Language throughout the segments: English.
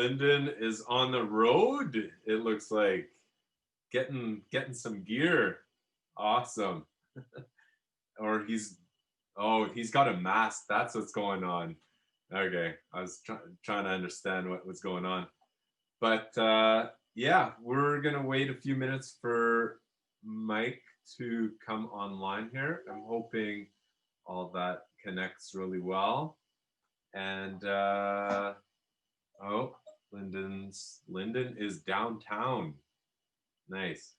Lyndon is on the road. It looks like getting some gear. Awesome. Or he's got a mask. That's what's going on. Okay, I was trying to understand what was going on. But yeah, we're gonna wait a few minutes for Mike to come online here. I'm hoping all that connects really well. And oh, Lyndon is downtown. Nice.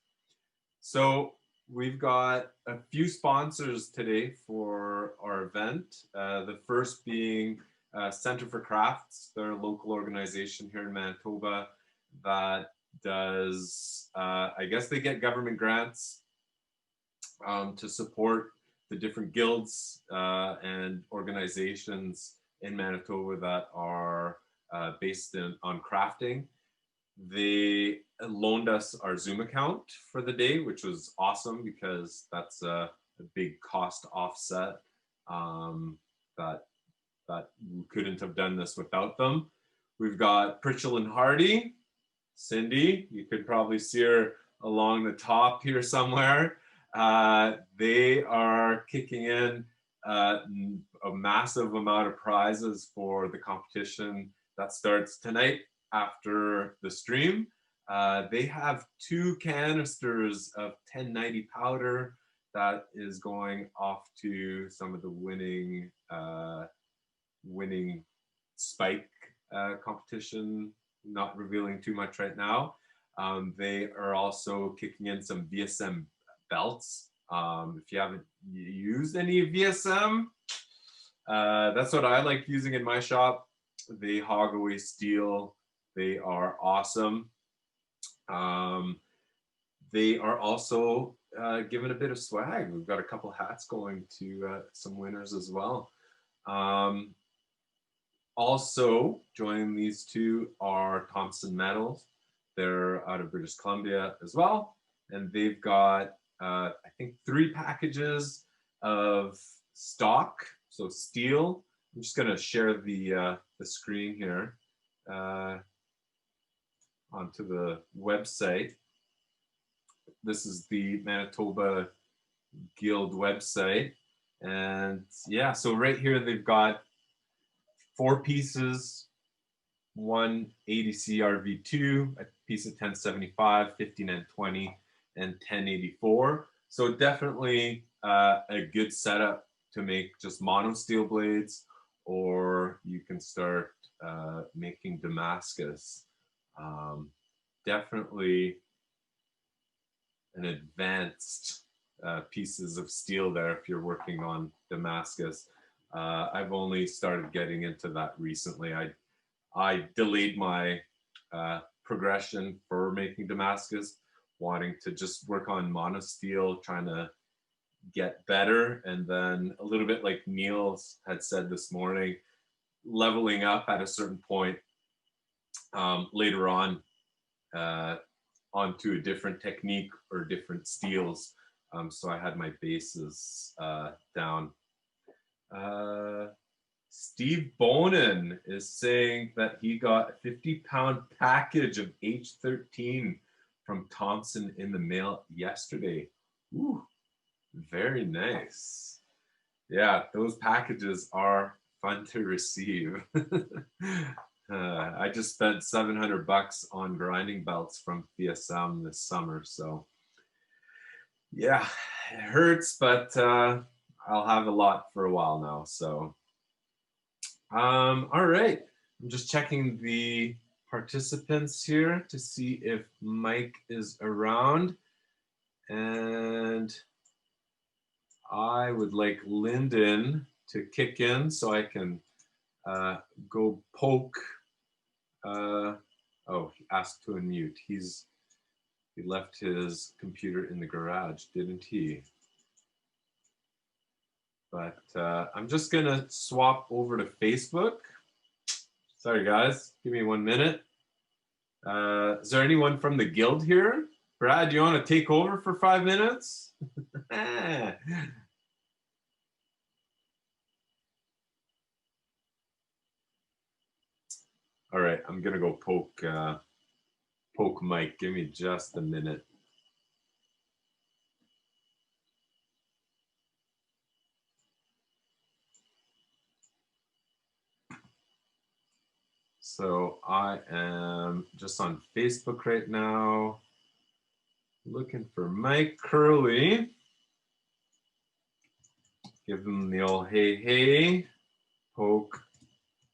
So we've got a few sponsors today for our event. The first being Center for Crafts. They're a local organization here in Manitoba that does, I guess they get government grants to support the different guilds and organizations in Manitoba that are based on crafting. They loaned us our Zoom account for the day, which was awesome because that's a big cost offset that we couldn't have done this without them. We've got Pritchell and Hardy. Cindy, you could probably see her along the top here somewhere. They are kicking in a massive amount of prizes for the competition that starts tonight after the stream. They have 2 canisters of 1090 powder that is going off to some of the winning spike competition. Not revealing too much right now. They are also kicking in some VSM belts. If you haven't used any VSM, that's what I like using in my shop. They hog away steel. They are awesome. They are also giving a bit of swag. We've got a couple hats going to some winners as well. Also joining these two are Thompson Metals. They're out of British Columbia as well. And they've got, I think, 3 packages of stock, so steel. I'm just gonna share the screen here onto the website. This is the Manitoba Guild website. And yeah, so right here they've got 4 pieces, 1 ADC RV2, a piece of 1075, 15N20, and 1084. So definitely a good setup to make just mono steel blades, or you can start making Damascus. Definitely an advanced pieces of steel there if you're working on Damascus. I've only started getting into that recently. I delayed my progression for making Damascus, wanting to just work on monosteel, trying to get better. And then a little bit like Niels had said this morning, leveling up at a certain point later on onto a different technique or different steels. So I had my bases down. Steve Bonin is saying that he got a 50-pound package of H13 from Thompson in the mail yesterday. Ooh, very nice. Yeah, those packages are fun to receive. I just spent $700 on grinding belts from VSM this summer, so yeah, it hurts, but I'll have a lot for a while now. So, all right. I'm just checking the participants here to see if Mike is around. And I would like Lyndon to kick in so I can go poke. Oh, he asked to unmute. He left his computer in the garage, didn't he? But I'm just gonna swap over to Facebook. Sorry guys, give me 1 minute. Is there anyone from the guild here? Brad, do you want to take over for 5 minutes? All right, I'm gonna go poke Mike. Give me just a minute. So I am just on Facebook right now, looking for Mike Curley. Give him the old hey, hey, poke,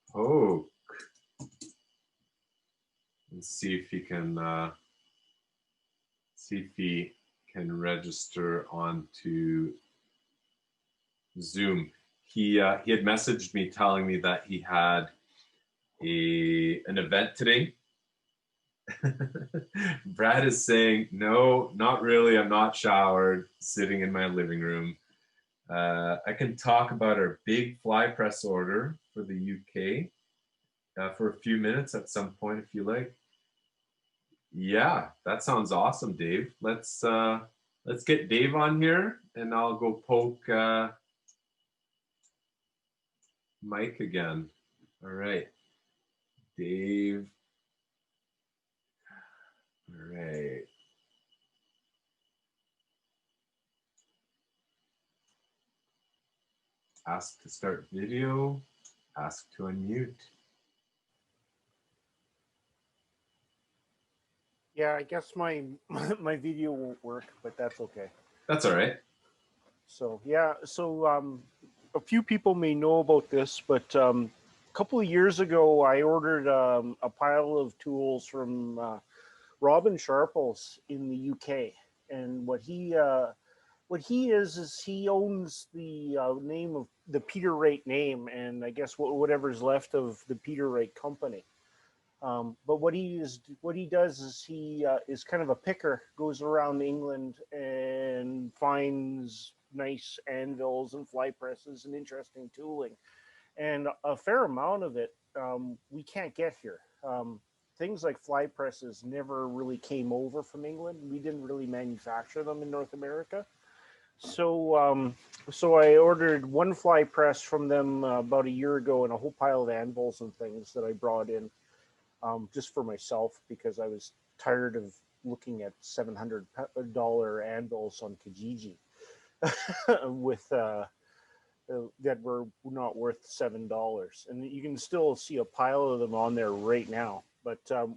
poke. And see if he can register onto Zoom. He had messaged me telling me that he had an event today. Brad is saying, no, not really. I'm not showered, sitting in my living room. I can talk about our big fly press order for the UK for a few minutes at some point if you like. Yeah, that sounds awesome, Dave. Let's get Dave on here, and I'll go poke Mike again. All right, Dave. All right. Ask to start video. Ask to unmute. Yeah, I guess my my video won't work, but that's okay. That's all right. So yeah, so a few people may know about this, but a couple of years ago, I ordered a pile of tools from Robin Sharples in the UK, and what he is he owns the name of the Peter Wright name, and I guess whatever's left of the Peter Wright company. But what he does is he is kind of a picker, goes around England and finds nice anvils and fly presses and interesting tooling, and a fair amount of it we can't get here. Things like fly presses never really came over from England. We didn't really manufacture them in North America. So I ordered one fly press from them about a year ago, and a whole pile of anvils and things that I brought in just for myself because I was tired of looking at $700 anvils on Kijiji with that were not worth $7, and you can still see a pile of them on there right now. But the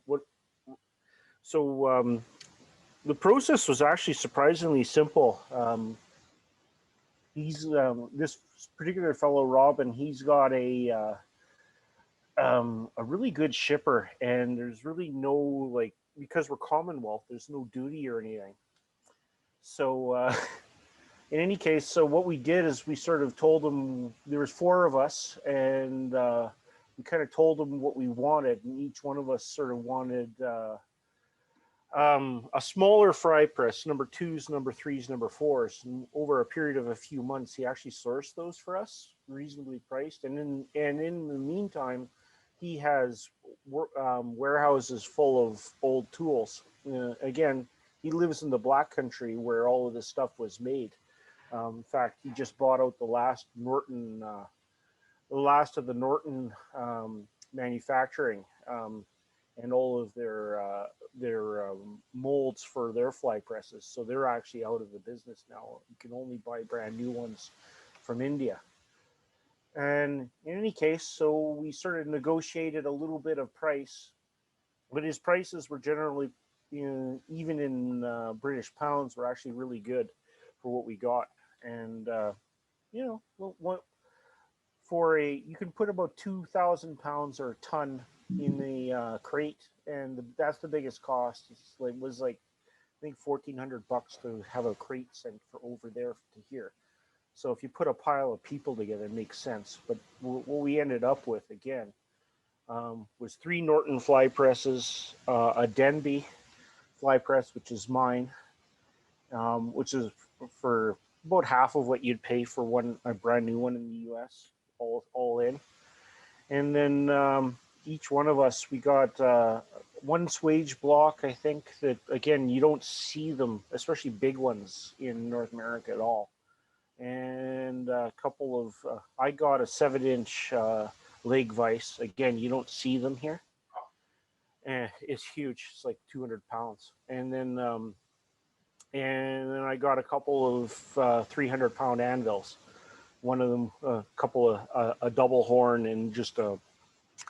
process was actually surprisingly simple. He's this particular fellow Robin. He's got a really good shipper, and there's really no, like, because we're Commonwealth, there's no duty or anything. So in any case, so what we did is we sort of told them there was four of us, and we kind of told them what we wanted, and each one of us sort of wanted a smaller fry press, number twos, number threes, number fours. And over a period of a few months, he actually sourced those for us, reasonably priced. And in the meantime, he has warehouses full of old tools. Again, he lives in the Black Country where all of this stuff was made. In fact, he just bought out the last of the Norton manufacturing, and all of their molds for their fly presses. So they're actually out of the business now. You can only buy brand new ones from India. And in any case, so we sort of negotiated a little bit of price, but his prices were generally, even in British pounds, were actually really good for what we got. And what you can put about 2,000 pounds or a ton in the crate, and that's the biggest cost. It was like I think $1,400 to have a crate sent for over there to here. So if you put a pile of people together, it makes sense. But what we ended up with, again, was 3 Norton fly presses, a Denby fly press, which is mine, which is for about half of what you'd pay for a brand new one in the U.S., all in. And then each one of us, we got one swage block, I think, that, again, you don't see them, especially big ones, in North America at all. And a couple of, I got a 7-inch leg vise. Again, you don't see them here. It's huge. It's like 200 pounds. And then I got a couple of 300-pound anvils. One of them, a couple of a double horn, and just a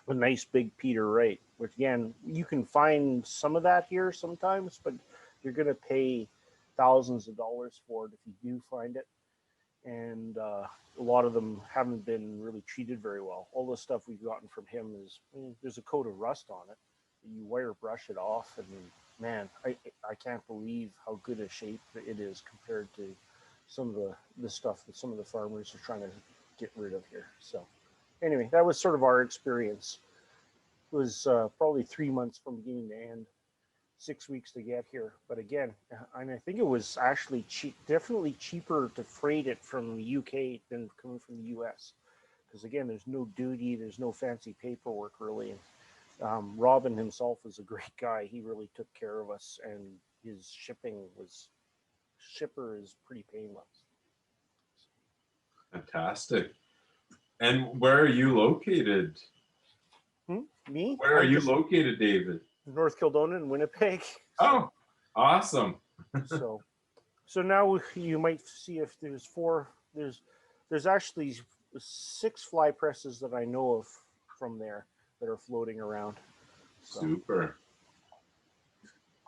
nice big Peter Wright. Which again, you can find some of that here sometimes, but you're going to pay thousands of dollars for it if you do find it. And a lot of them haven't been really treated very well. All the stuff we've gotten from him is there's a coat of rust on it. You wire brush it off, and man, I can't believe how good a shape it is compared to some of the stuff that some of the farmers are trying to get rid of here. So anyway, that was sort of our experience. It was probably 3 months from beginning to end, 6 weeks to get here. But again, and I think it was actually cheap, definitely cheaper to freight it from the UK than coming from the US. Because again, there's no duty, there's no fancy paperwork really. Robin himself is a great guy. He really took care of us, and his shipper is pretty painless. Fantastic. And where are you located? Me? Where are you located, David? North Kildonan and Winnipeg. Oh, awesome. so now you might see if there's actually 6 fly presses that I know of from there that are floating around. So. Super.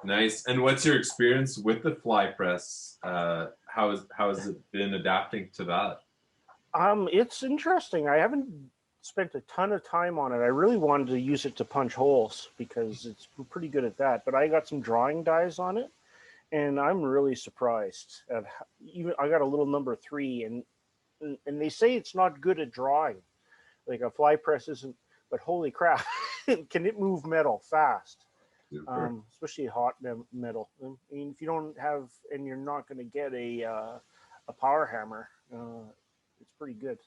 Nice. And what's your experience with the fly press? How has it been adapting to that? It's interesting. I haven't spent a ton of time on it. I really wanted to use it to punch holes because it's pretty good at that. But I got some drawing dies on it, and I'm really surprised at even I got a little number 3, and they say it's not good at drawing. Like a fly press isn't, but holy crap, can it move metal fast? Especially hot metal. I mean, if you don't have, and you're not going to get a power hammer, it's pretty good.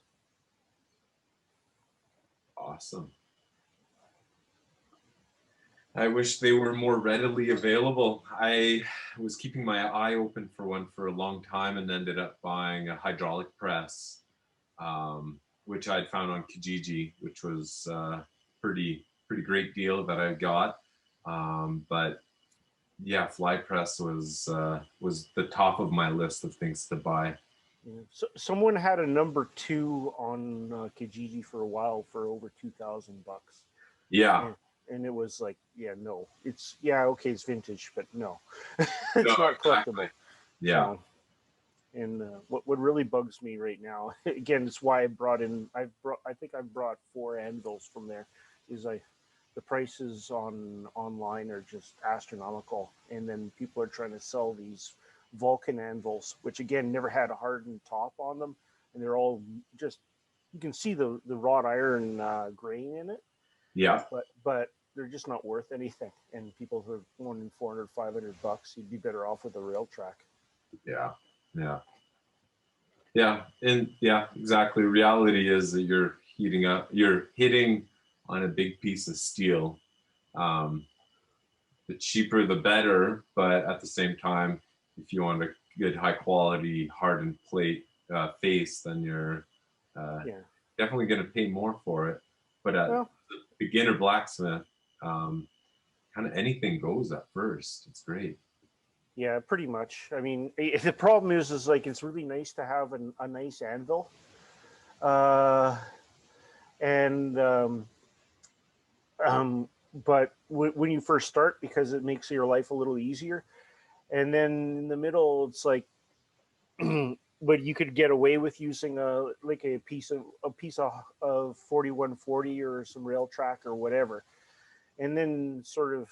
Awesome. I wish they were more readily available. I was keeping my eye open for one for a long time and ended up buying a hydraulic press, which I'd found on Kijiji, which was pretty great deal that I got. But yeah, fly press was the top of my list of things to buy. Yeah. So someone had a number 2 on Kijiji for a while for over $2,000. Yeah. And it was like, no, it's okay, it's vintage, but no, it's not collectible. Yeah. And what really bugs me right now, again, it's why I think I've brought 4 anvils from there, is the prices online are just astronomical, and then people are trying to sell these Vulcan anvils, which again never had a hardened top on them, and they're all just, you can see the wrought iron grain in it. Yeah. But they're just not worth anything, and people who are wanting $400, $500, you'd be better off with a rail track. Yeah. And exactly. Reality is that you're hitting on a big piece of steel. The cheaper the better, but at the same time, if you want a good high quality hardened plate face, then you're definitely going to pay more for it. But at the beginner blacksmith, kind of anything goes at first. It's great. Yeah, pretty much. I mean, the problem is like it's really nice to have a nice anvil, but when you first start, because it makes your life a little easier, and then in the middle, it's like, but you could get away with using a piece of 4140 or some rail track or whatever, and then sort of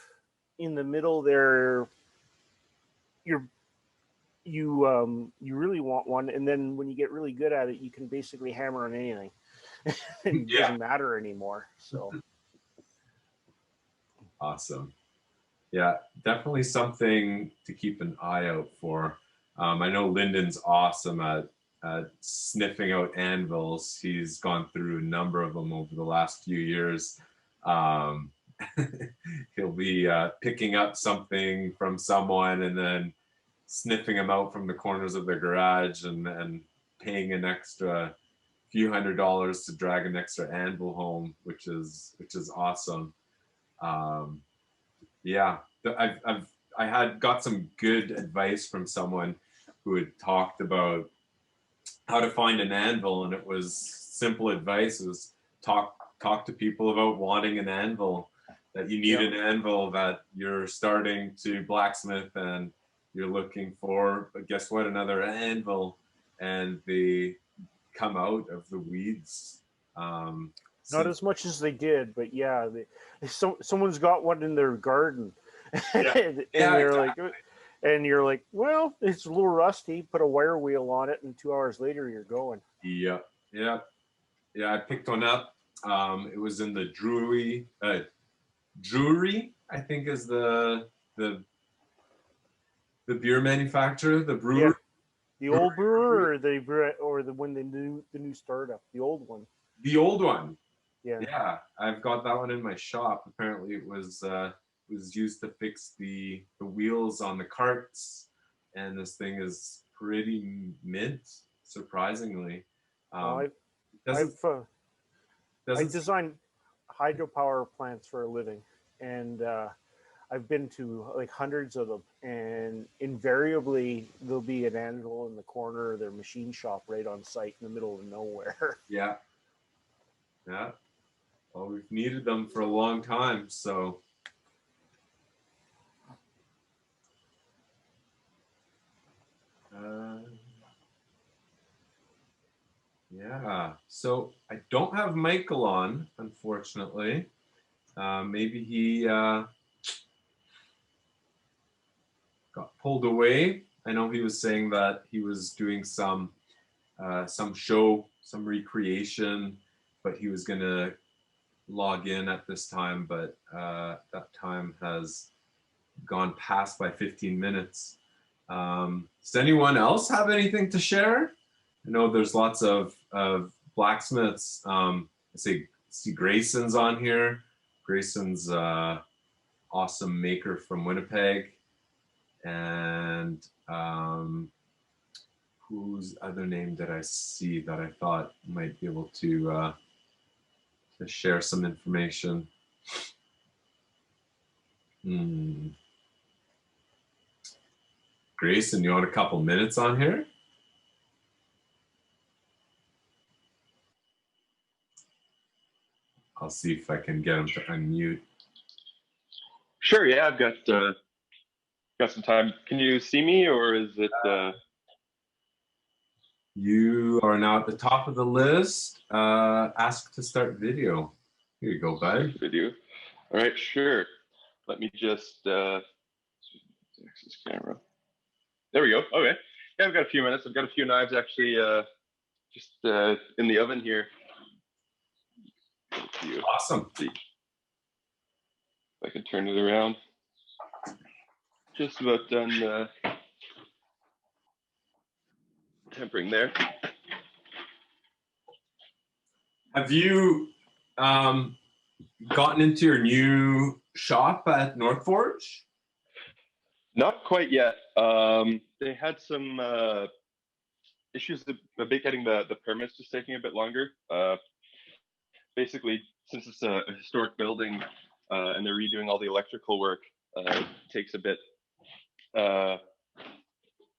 in the middle there, you really want one, and then when you get really good at it, you can basically hammer on anything. It doesn't matter anymore. So awesome. Yeah, definitely something to keep an eye out for. I know Lyndon's awesome at sniffing out anvils. He's gone through a number of them over the last few years. He'll be picking up something from someone and then sniffing them out from the corners of their garage and paying an extra few $100s to drag an extra anvil home, which is awesome. Yeah, I had got some good advice from someone who had talked about how to find an anvil, and it was simple advice. It was talk to people about wanting an anvil, that you need an anvil, that you're starting to blacksmith and you're looking for, but guess what, another anvil, and they come out of the weeds. Not as much as they did, but yeah, someone's got one in their garden, Yeah, and yeah, they're exactly. like, and you're like, well, it's a little rusty. Put a wire wheel on it, and 2 hours later, you're going. Yeah, yeah, yeah. I picked one up. It was in the Drury, I think, is the beer manufacturer, the brewery. Yeah, the old brewer or the one the new startup, the old one. The old one. Yeah. Yeah, I've got that one in my shop. Apparently, it was used to fix the wheels on the carts, and this thing is pretty mint, surprisingly. Well, Um, doesn't I doesn't design hydropower plants for a living, and I've been to like hundreds of them, and invariably there'll be an anvil in the corner of their machine shop right on site in the middle of nowhere. Yeah, yeah. Well, we've needed them for a long time, so. Yeah, so I don't have Michael on, unfortunately. Maybe he got pulled away. I know he was saying that he was doing some show, some recreation, but he was gonna log in at this time, but that time has gone past by 15 minutes. Does anyone else have anything to share? I know there's lots of blacksmiths. See Graeson's on here. Graeson's awesome maker from Winnipeg. And whose other name did I see that I thought might be able to share some information? Graeson, you want a couple minutes on here? I'll see if I can get him to unmute. Sure, yeah, I've got some time. Can you see me, or is it? You are now at the top of the list. Ask to start video. Here you go, bud. Video. All right, sure. Let me just access camera. There we go. Okay. Yeah, I've got a few minutes. I've got a few knives actually just in the oven here. Awesome. Let's see if I can turn it around. Just about done tempering there. Have you gotten into your new shop at North Forge? Not quite yet. They had some issues a bit getting the permits just taking a bit longer. Basically, since it's a historic building and they're redoing all the electrical work, it takes a bit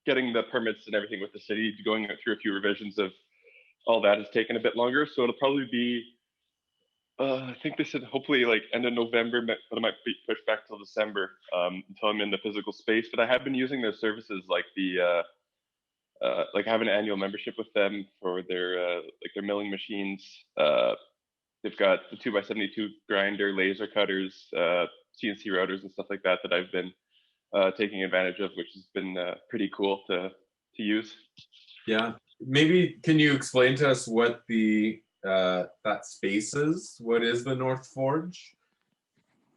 getting the permits and everything with the city, going through a few revisions of all that has taken a bit longer. So it'll probably be, I think they said hopefully like end of November, but it might be pushed back till December until I'm in the physical space. But I have been using their services, like like I have an annual membership with them for their like their milling machines. They've got the 2x72 grinder, laser cutters, CNC routers, and stuff like that that I've been taking advantage of, which has been pretty cool to use. Yeah. Maybe can you explain to us what the that space is? What is the North Forge?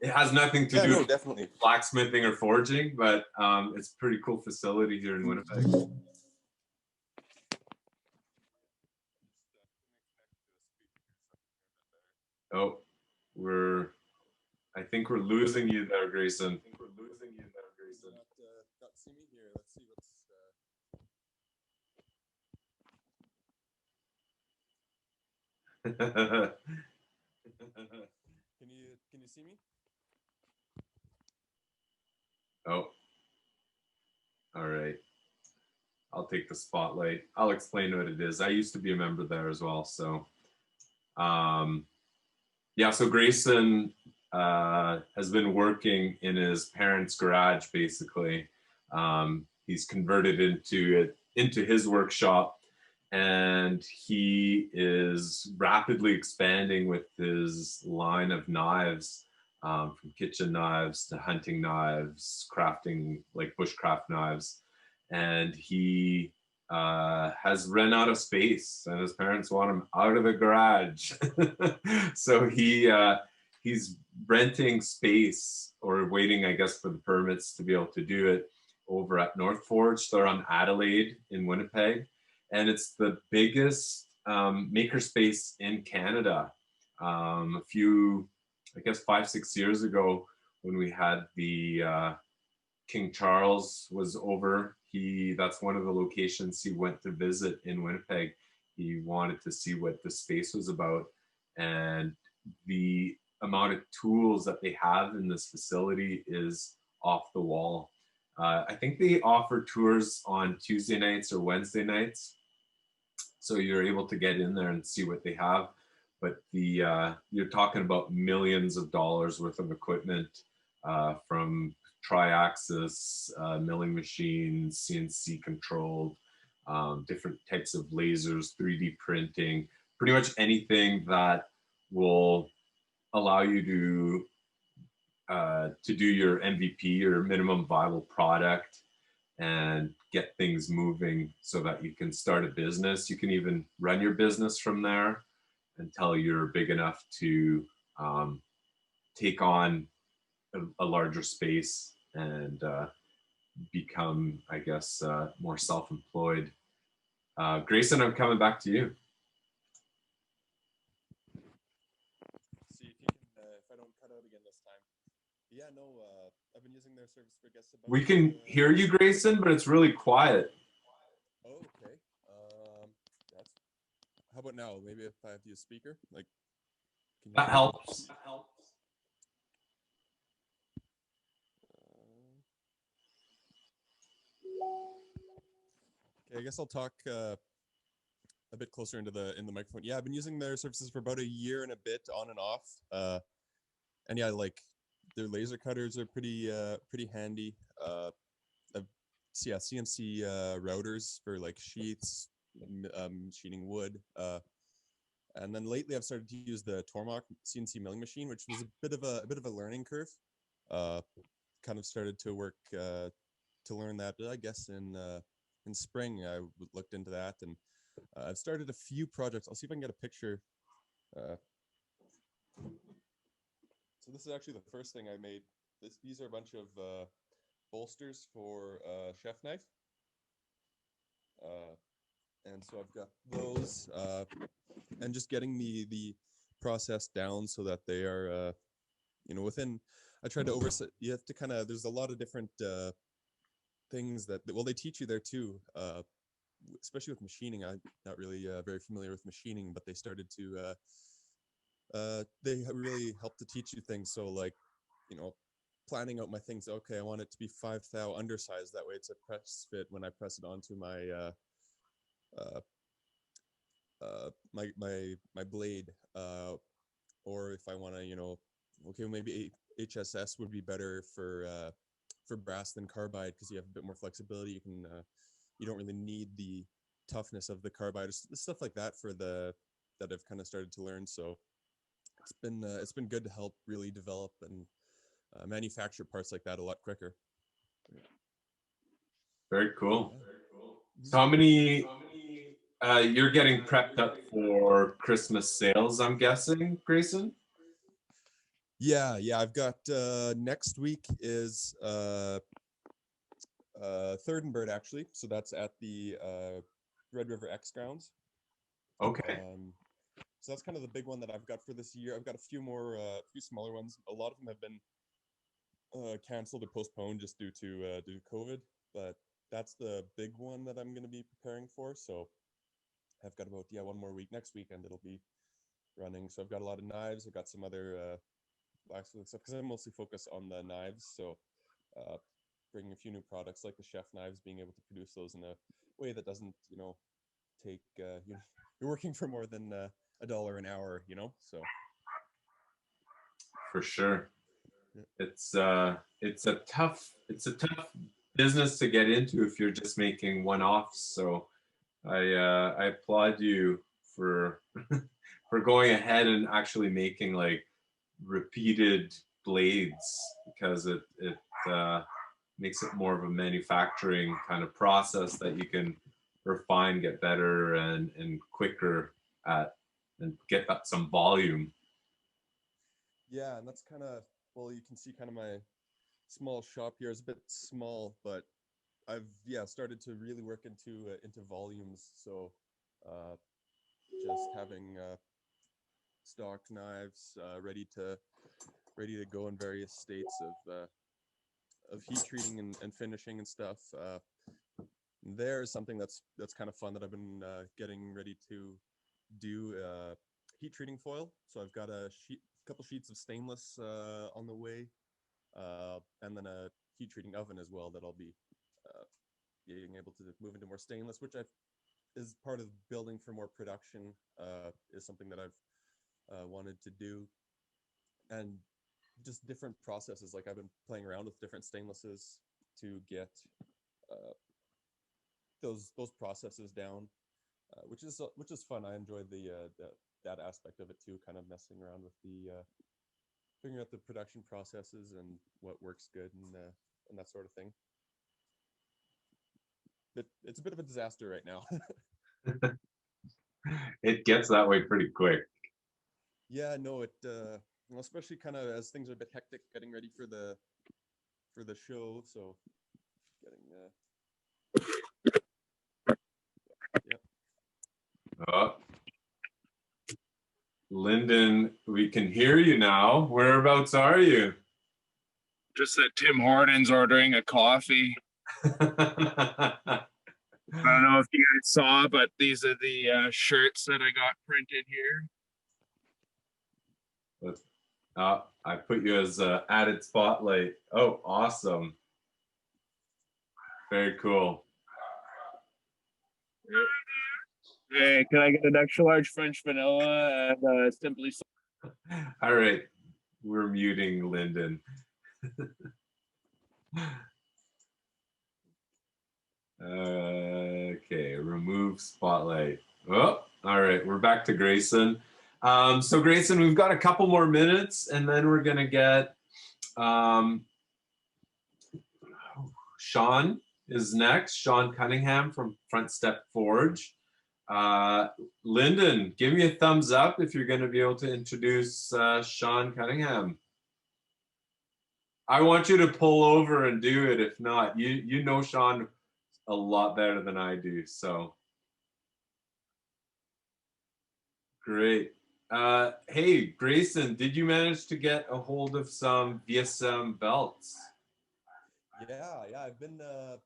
It has nothing to do with definitely blacksmithing or forging, but it's a pretty cool facility here in Winnipeg. Oh, I think we're losing you there, Graeson. Got to see me here. Let's see what's. Can you see me? Oh, all right. I'll take the spotlight. I'll explain what it is. I used to be a member there as well. So, yeah, so Graeson has been working in his parents' garage, basically. He's converted into his workshop, and he is rapidly expanding with his line of knives, from kitchen knives to hunting knives, crafting like bushcraft knives. And he has run out of space, and his parents want him out of the garage. So he's renting space, or waiting, I guess, for the permits to be able to do it, over at North Forge. They're on Adelaide in Winnipeg, and it's the biggest makerspace in Canada. A few, I guess, 5-6 years ago, when we had the King Charles was over, that's one of the locations he went to visit in Winnipeg. He wanted to see what the space was about, and the amount of tools that they have in this facility is off the wall. I think they offer tours on Tuesday nights or Wednesday nights, so you're able to get in there and see what they have. But you're talking about millions of dollars worth of equipment, from tri-axis milling machines, CNC controlled, different types of lasers, 3D printing, pretty much anything that will allow you to do your MVP, or minimum viable product, and get things moving so that you can start a business. You can even run your business from there until you're big enough to take on a larger space and become, I guess, more self-employed. Graeson, I'm coming back to you. See if you can, if I don't cut out again this time. Yeah, no, I've been using their service for guests. We can hear you, Graeson, but it's really quiet. Oh, okay. That's. How about now? Maybe if I have to use speaker, like. Can you That helps. Okay, I guess I'll talk a bit closer into the microphone. Yeah, I've been using their services for about a year and a bit, on and off. And yeah, like their laser cutters are pretty handy. Yeah, CNC routers for like sheets, machining wood. And then lately I've started to use the Tormach CNC milling machine, which was a bit of a learning curve. Kind of started to work to learn that, I guess, in spring. I looked into that, and I've started a few projects. I'll see if I can get a picture. So this is actually the first thing I made. These are a bunch of bolsters for chef knife. And so I've got those, and just getting the process down so that they are, within. I tried to overset. You have to kind of. There's a lot of different things that, well, they teach you there too. Especially with machining. I'm not really very familiar with machining, but they started to. They really helped to teach you things. So like, planning out my things. Okay, I want it to be 5 thou undersized. That way, it's a press fit when I press it onto my my blade. Or if I want to, okay, maybe HSS would be better for brass than carbide, because you have a bit more flexibility. You can you don't really need the toughness of the carbide, stuff like that that I've kind of started to learn. So it's been good to help really develop and manufacture parts like that a lot quicker. Very cool. So how many you're getting prepped up for Christmas sales, I'm guessing, Graeson? Yeah, I've got next week is Third and Bird, actually. So that's at the Red River X grounds. Okay. So that's kind of the big one that I've got for this year. I've got a few more, few smaller ones. A lot of them have been canceled or postponed just due to COVID. But that's the big one that I'm going to be preparing for. So I've got about one more week. Next weekend it'll be running. So I've got a lot of knives. I've got some other blacksmith stuff, because I mostly focus on the knives. So bringing a few new products like the chef knives, being able to produce those in a way that doesn't, take you're working for more than $1 an hour, so For sure. yeah. It's a tough business to get into if you're just making one-offs. So I applaud you for for going ahead and actually making like repeated blades, because it makes it more of a manufacturing kind of process that you can refine, get better and quicker at, and get that some volume. Yeah, and that's kind of, well, you can see kind of my small shop here is a bit small, but I've started to really work into volumes. So just having stock knives ready to go in various states of heat treating and finishing and stuff. There's something that's kind of fun that I've been getting ready to do, heat treating foil. So I've got a couple sheets of stainless on the way, and then a heat treating oven as well that I'll be being able to move into more stainless, which is part of building for more production, is something that I've wanted to do. And just different processes, like I've been playing around with different stainlesses to get those processes down, which is fun. I enjoy that aspect of it too, kind of messing around with the figuring out the production processes and what works good and that sort of thing. But it's a bit of a disaster right now. It gets that way pretty quick. Yeah, no, especially kind of as things are a bit hectic, getting ready for the show. So getting Oh, Lyndon, we can hear you now. Whereabouts are you? Just that Tim Horton's ordering a coffee. I don't know if you guys saw, but these are the shirts that I got printed here. I put you as added spotlight. Oh, awesome. Very cool. Hey, can I get an extra large French vanilla and simply? All right, we're muting Lyndon. Okay, remove spotlight. Oh, all right, we're back to Graeson. So Graeson, we've got a couple more minutes, and then we're gonna get Sean is next. Sean Cunningham from Front Step Forge. Lyndon, give me a thumbs up if you're going to be able to introduce Sean Cunningham. I want you to pull over and do it. If not, you know Sean a lot better than I do. So great. Hey, Graeson, did you manage to get a hold of some VSM belts? Yeah, I've been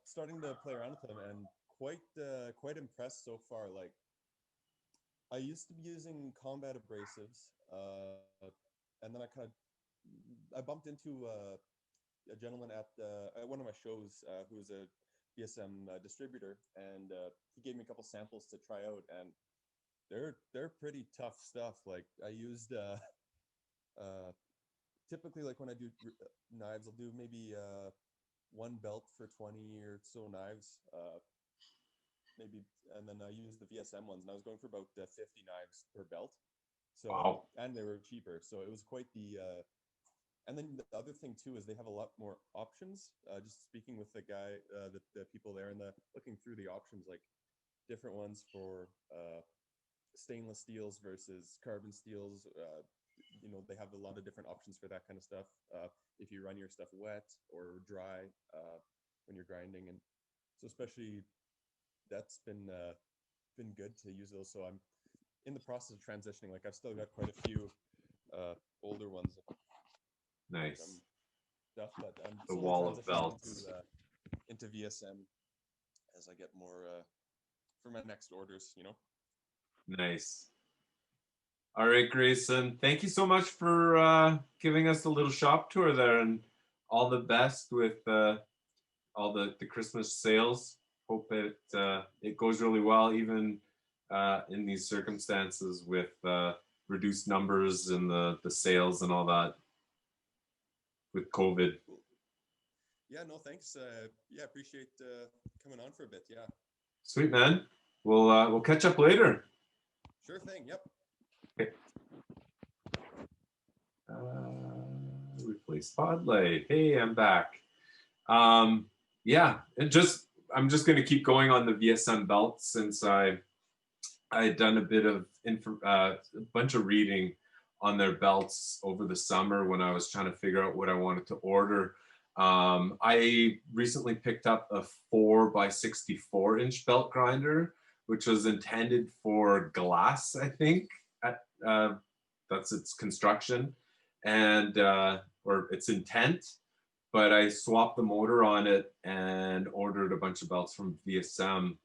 starting to play around with them and quite impressed so far. Like, I used to be using combat abrasives, and then I bumped into a gentleman at one of my shows who was a VSM distributor, and he gave me a couple samples to try out, and they're pretty tough stuff. Like, I used typically, like, when I do knives, I'll do maybe one belt for 20 or so knives, maybe, and then I used the VSM ones, and I was going for about 50 knives per belt. So, wow. And they were cheaper, so it was quite the. And then the other thing too is they have a lot more options. Just speaking with the guy, the people there, and looking through the options, like different ones for stainless steels versus carbon steels. They have a lot of different options for that kind of stuff. If you run your stuff wet or dry when you're grinding, and so especially that's been good to use those. So I'm in the process of transitioning. Like, I've still got quite a few older ones. Nice. Stuff, but I'm the wall of transitioning belts into VSM as I get more for my next orders. Nice. All right, Graeson, thank you so much for giving us a little shop tour there, and all the best with all the Christmas sales. Hope it goes really well, even in these circumstances with reduced numbers and the sales and all that with COVID. Yeah, no, thanks. Yeah, appreciate coming on for a bit. Yeah. Sweet, man. We'll catch up later. Sure thing. Yep. Okay. Replace spotlight. Hey, I'm back. Yeah, I'm just going to keep going on the VSM belts since I had done a bit of a bunch of reading on their belts over the summer when I was trying to figure out what I wanted to order. I recently picked up a 4x64-inch belt grinder, which was intended for glass, I think. That's its construction and or its intent. But I swapped the motor on it and ordered a bunch of belts from VSM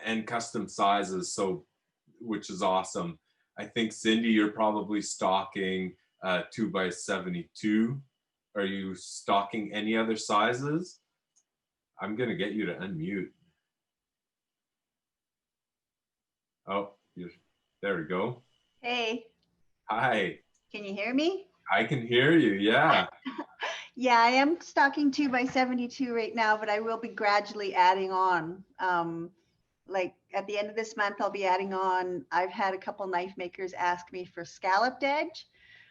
and custom sizes, so which is awesome. I think, Cindy, you're probably stocking 2x72. Are you stocking any other sizes? I'm gonna get you to unmute. Oh, there we go. Hey. Hi. Can you hear me? I can hear you, yeah. Yeah, I am stocking 2x72 right now, but I will be gradually adding on. Like at the end of this month, I'll be adding on. I've had a couple knife makers ask me for scalloped edge.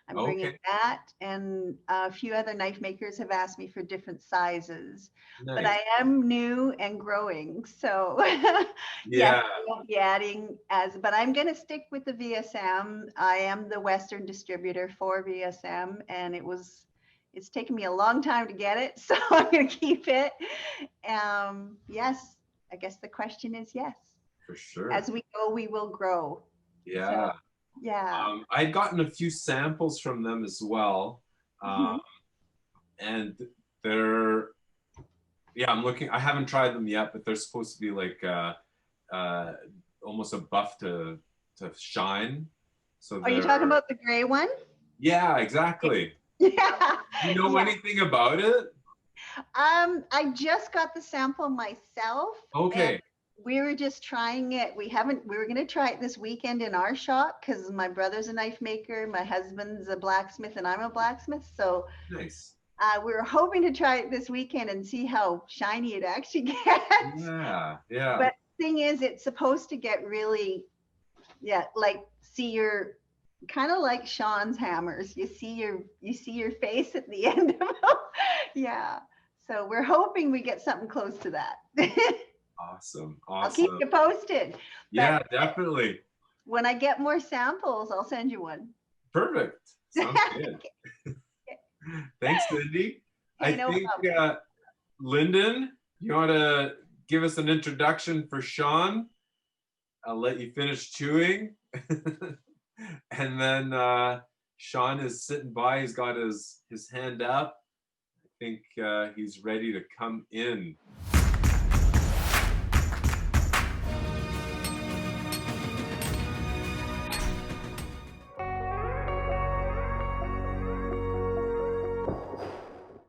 I'm bringing that, and a few other knife makers have asked me for different sizes. Nice. But I am new and growing, so yes, I won't be adding but I'm going to stick with the VSM. I am the Western distributor for VSM, and it's taken me a long time to get it, so I'm going to keep it. Yes, I guess the question is yes. For sure. As we go, we will grow. Yeah. So, yeah. I'd gotten a few samples from them as well. And they're, I'm looking, I haven't tried them yet, but they're supposed to be like almost a buff to shine. So are you talking about the gray one? Yeah, exactly. Yeah. Do you know anything about it? I just got the sample myself. Okay. We were just trying it. We were going to try it this weekend in our shop because my brother's a knife maker, my husband's a blacksmith, and I'm a blacksmith. So nice. We were hoping to try it this weekend and see how shiny it actually gets. Yeah, yeah. But the thing is, it's supposed to get really, like see your, kind of like Sean's hammers. You see your face at the end of them. Yeah. So we're hoping we get something close to that. Awesome. I'll keep you posted. Yeah, definitely. When I get more samples, I'll send you one. Perfect. Sounds good. Thanks, Cindy. Hey, I think, Lyndon, you want to give us an introduction for Sean? I'll let you finish chewing. And then Sean is sitting by. He's got his hand up. I think he's ready to come in.